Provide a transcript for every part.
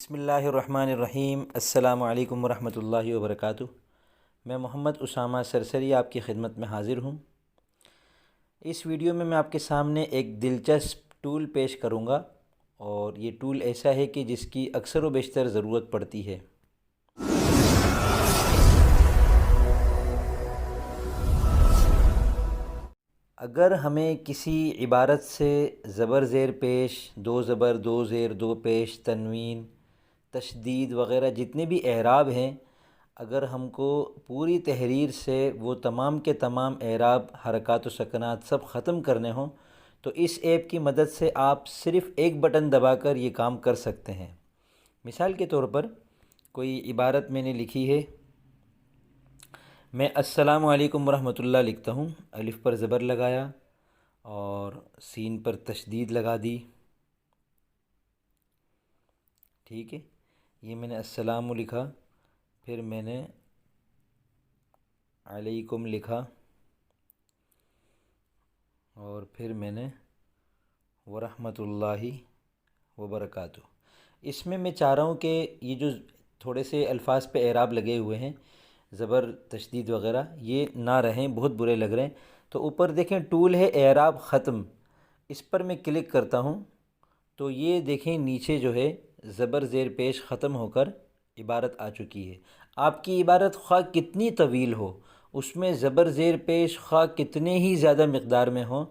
بسم اللہ الرحمن الرحیم۔ السلام علیکم ورحمۃ اللہ وبرکاتہ۔ میں محمد اسامہ سرسری آپ کی خدمت میں حاضر ہوں۔ اس ویڈیو میں آپ کے سامنے ایک دلچسپ ٹول پیش کروں گا، اور یہ ٹول ایسا ہے کہ جس کی اکثر و بیشتر ضرورت پڑتی ہے۔ اگر ہمیں کسی عبارت سے زبر زیر پیش، دو زبر دو زیر دو پیش، تنوین، تشدید وغیرہ جتنے بھی اعراب ہیں، اگر ہم کو پوری تحریر سے وہ تمام کے تمام اعراب، حرکات و سکنات سب ختم کرنے ہوں، تو اس ایپ کی مدد سے آپ صرف ایک بٹن دبا کر یہ کام کر سکتے ہیں۔ مثال کے طور پر کوئی عبارت میں نے لکھی ہے، میں السلام علیکم ورحمۃ اللہ لکھتا ہوں، الف پر زبر لگایا اور سین پر تشدید لگا دی، ٹھیک ہے۔ یہ میں نے السلام لکھا، پھر میں نے علیکم لکھا، اور پھر میں نے ورحمۃ اللہ وبرکاتہ۔ اس میں چاہ رہا ہوں کہ یہ جو تھوڑے سے الفاظ پہ اعراب لگے ہوئے ہیں، زبر، تشدید وغیرہ، یہ نہ رہیں، بہت برے لگ رہے ہیں۔ تو اوپر دیکھیں ٹول ہے اعراب ختم، اس پر میں کلک کرتا ہوں تو یہ دیکھیں نیچے جو ہے زبر زیر پیش ختم ہو کر عبارت آ چکی ہے۔ آپ کی عبارت خواہ کتنی طویل ہو، اس میں زبر زیر پیش خواہ کتنے ہی زیادہ مقدار میں ہوں،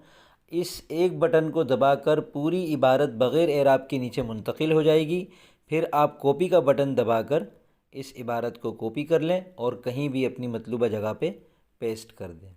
اس ایک بٹن کو دبا کر پوری عبارت بغیر اعراب کے نیچے منتقل ہو جائے گی۔ پھر آپ کاپی کا بٹن دبا کر اس عبارت کو کاپی کر لیں اور کہیں بھی اپنی مطلوبہ جگہ پہ پیسٹ کر دیں۔